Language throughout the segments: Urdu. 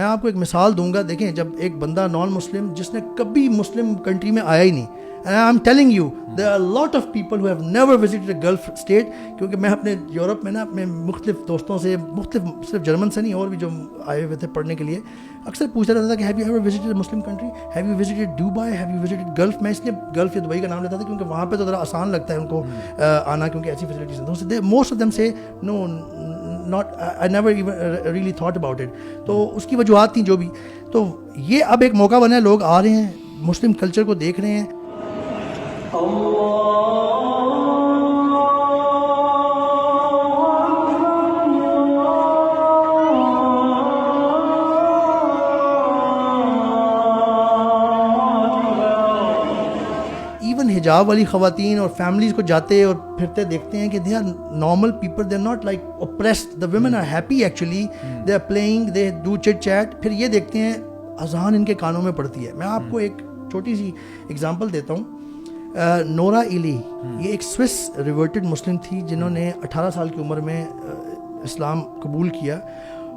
میں آپ کو ایک مثال دوں گا. دیکھیں جب ایک بندہ نان مسلم جس نے کبھی مسلم کنٹری میں آیا ہی نہیں, and I'm telling you there are a lot of people who have never visited a Gulf state, کیونکہ میں اپنے یورپ میں نا اپنے مختلف دوستوں سے, مختلف صرف جرمن سے نہیں اور بھی جو آئے ہوئے تھے پڑھنے کے لیے, اکثر پوچھتا رہتا تھا کہ have you ever visited a Muslim country, have you visited Dubai, have you visited Gulf. میں اس لیے گلف یا دبئی کا نام لیتا تھا کیونکہ وہاں پہ تو ذرا آسان لگتا ہے ان کو آنا, کیونکہ ایسی فیسلٹیز ہیں. موسٹ آف دیم سے no not I never even really thought about it. تو اس کی وجوہات تھیں جو بھی. تو یہ اب ایک موقع بنا ہے, لوگ آ رہے ہیں, مسلم کلچر کو دیکھ رہے ہیں. ایون حجاب والی خواتین اور فیملیز کو جاتے اور پھرتے دیکھتے ہیں کہ they are normal people, they are not like oppressed, the women are happy actually, they are playing, they do chit chat. پھر یہ دیکھتے ہیں اذان ان کے کانوں میں پڑتی ہے. میں آپ کو ایک چھوٹی سی اگزامپل دیتا ہوں. نورا ایلی یہ ایک سوئس ریورٹڈ مسلم تھی جنہوں نے 18 سال کی عمر میں اسلام قبول کیا,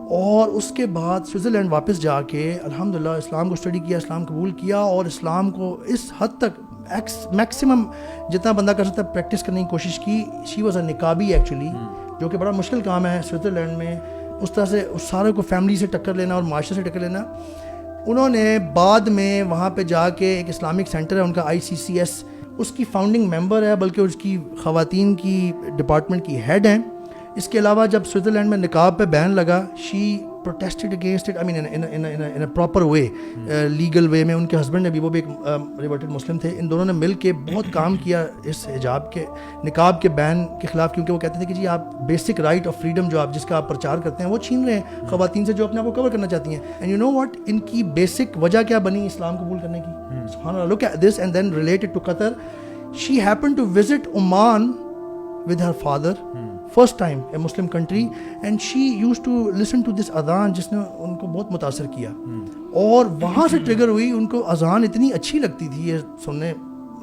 اور اس کے بعد سوئٹزرلینڈ واپس جا کے الحمدللہ اسلام کو اسٹڈی کیا, اسلام قبول کیا, اور اسلام کو اس حد تک میکسیمم جتنا بندہ کر سکتا ہے پریکٹس کرنے کی کوشش کی. شی واز اے نقابی ایکچولی, جو کہ بڑا مشکل کام ہے سوئٹزرلینڈ میں اس طرح سے اس سارے کو فیملی سے ٹکر لینا اور معاشرے سے ٹکر لینا. انہوں نے بعد میں وہاں پہ جا کے ایک اسلامک سینٹر ہے ان کا ICCS, اس کی فاؤنڈنگ ممبر ہے, بلکہ اس کی خواتین کی ڈپارٹمنٹ کی ہیڈ ہیں. اس کے علاوہ جب سوئٹزرلینڈ میں نقاب پہ بین لگا, she protested against it, I mean in a proper way, legal way میں. ان کے ہسبینڈ نے بھی, وہ بھی ایک ریورٹڈ مسلم تھے, ان دونوں نے مل کے بہت کام کیا اس حجاب کے, نقاب کے بین کے خلاف, کیونکہ وہ کہتے تھے کہ جی آپ بیسک رائٹ آف فریڈم جو آپ جس کا آپ پرچار کرتے ہیں وہ چھین رہے ہیں خواتین سے جو اپنے آپ کو کور کرنا چاہتی ہیں. اینڈ یو نو واٹ, ان کی بیسک وجہ کیا بنی اسلام قبول کرنے کی؟ سبحان اللہ, look at this. And then related to Qatar, she happened to visit Oman with her father, first time a Muslim country, and she used to listen to this adhan جس نے ان کو بہت متاثر کیا, اور وہاں سے ٹریگر ہوئی, ان کو اذان اتنی اچھی لگتی تھی یہ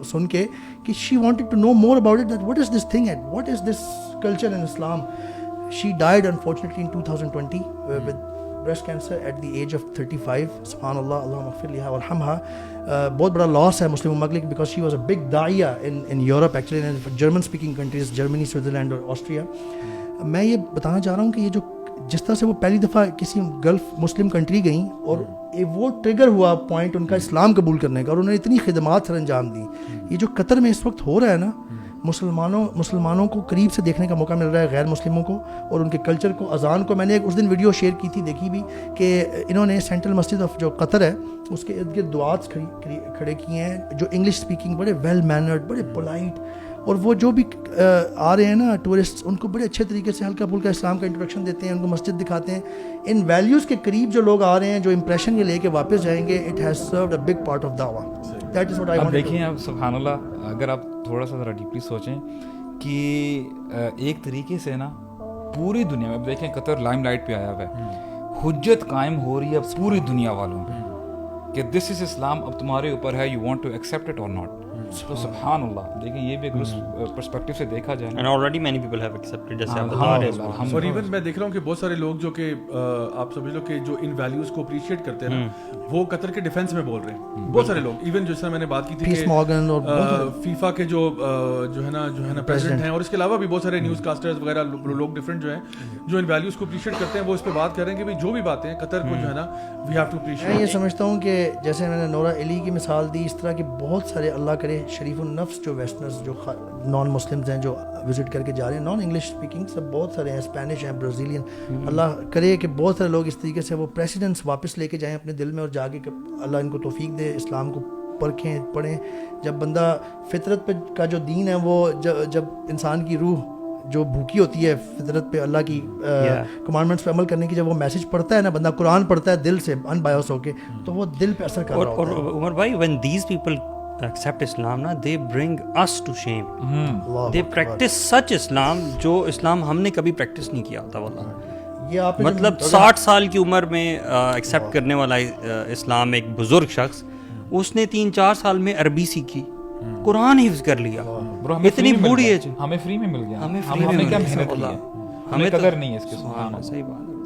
سن کے کہ she wanted to know more about it, that what is this thing and what is this culture in Islam. She died unfortunately in 2020 with breast cancer at the age of 35. subhanallah, allahumma ighfir liha warhamha. بہت بڑا لاس ہے مسلم امت کے لیے, because she was a big داعیہ in Europe actually, German speaking countries, Germany, Switzerland اور آسٹریا. میں یہ بتانا چاہ رہا ہوں کہ یہ جو جس طرح سے وہ پہلی دفعہ کسی گلف مسلم کنٹری گئیں اور وہ ٹریگر ہوا پوائنٹ ان کا اسلام قبول کرنے کا, اور انہوں نے اتنی خدمات سر انجام دی. یہ جو قطر میں اس وقت ہو رہا ہے نا, مسلمانوں کو قریب سے دیکھنے کا موقع مل رہا ہے, غیر مسلموں کو, اور ان کے کلچر کو, اذان کو. میں نے ایک اس دن ویڈیو شیئر کی تھی, دیکھی بھی, کہ انہوں نے سینٹرل مسجد آف جو قطر ہے اس کے ارد گرد دعات کھڑے کیے ہیں, جو انگلش اسپیکنگ, بڑے ویل مینرڈ, بڑے پولائٹ, اور وہ جو بھی آ رہے ہیں نا ٹورسٹ, ان کو بڑے اچھے طریقے سے ہلکا پھلکا اسلام کا انٹروڈکشن دیتے ہیں, ان کو مسجد دکھاتے ہیں. ان ویلیوز کے قریب جو لوگ آ رہے ہیں, جو امپریشن یہ لے کے واپس جائیں گے, it has served a big part of دعویٰ. That is what I want. دیکھیں آپ سبحان اللہ, اگر آپ تھوڑا سا ذرا ڈیپلی سوچیں کہ ایک طریقے سے نا پوری دنیا میں, اب دیکھیں قطر لائم لائٹ پہ آیا ہوا ہے, حجت قائم ہو رہی ہے اب پوری دنیا والوں پہ کہ دس از اسلام, اب تمہارے اوپر ہے, you want to accept it or not. تو سبحان اللہ, دیکھیں یہ بھی اگر اس پرسپیکٹو سے دیکھا جائے, and already many people have accepted, جیسے آپ بتا رہے ہیں. اور ایون میں دیکھ رہا ہوں کہ بہت سارے لوگ جو کہ آپ سمجھ لو کہ جو ان ویلیوز کو اپریشیٹ کرتے ہیں نا, وہ قطر کے ڈیفینس میں بول رہے ہیں. بہت سارے لوگ, ایون جس طرح میں نے بات کی تھی کہ فیفا کے جو ہے نا پریزیڈنٹ ہیں, اور اس کے علاوہ بھی بہت سارے نیوز کاسٹرز وغیرہ لوگ ڈفرینٹ جو ہیں, جو ان ویلیوز کو اپریشیٹ کرتے ہیں, وہ اس پہ بات کر رہے ہیں کہ جو بھی باتیں قطر کو جو ہے نا وی ہیو ٹو اپریشیٹ. میں یہ سمجھتا ہوں کہ جیسے میں نے نورا علی کی مثال دی, اس طرح کے بہت سارے اللہ کرے شریف النفس جو ویسٹرنز, جو نان مسلمز ہیں, جو وزٹ کر کے جا رہے ہیں, نان انگلش اسپیکنگ سب بہت سارے ہیں, اسپینش ہیں, برازیلین. اللہ کرے کہ بہت سارے لوگ اس طریقے سے وہ پریسیڈنٹس واپس لے کے جائیں اپنے دل میں, اور جا کے اللہ ان کو توفیق دے, اسلام کو پرکھیں, پڑھیں. جب بندہ فطرت پہ کا جو دین ہے, وہ جب انسان کی روح جو بھوکی ہوتی ہے فطرت پہ, اللہ کی کمانڈمنٹس پہ عمل کرنے کی, جب وہ میسج پڑھتا ہے نا, بندہ قرآن پڑھتا ہے دل سے ان بایوس ہو کے, تو وہ دل پہ اثر کر رہا ہوتا ہے. اور عمر بھائی, when these people accept Islam na, they bring us to shame. They practice such Islam جو اسلام ہم نے کبھی پریکٹس نہیں کیا ہوتا. واللہ مطلب 60 سال کی عمر میں ایکسیپٹ کرنے والا اسلام ایک بزرگ شخص, اس نے 3-4 سال میں عربی سیکھی, قرآن حفظ کر لیا, اتنی بوڑھی ایج, ہمیں فری میں مل گیا, ہمیں کیا محنت کی, ہمیں قدر نہیں ہے اس کے. صحیح بات ہے.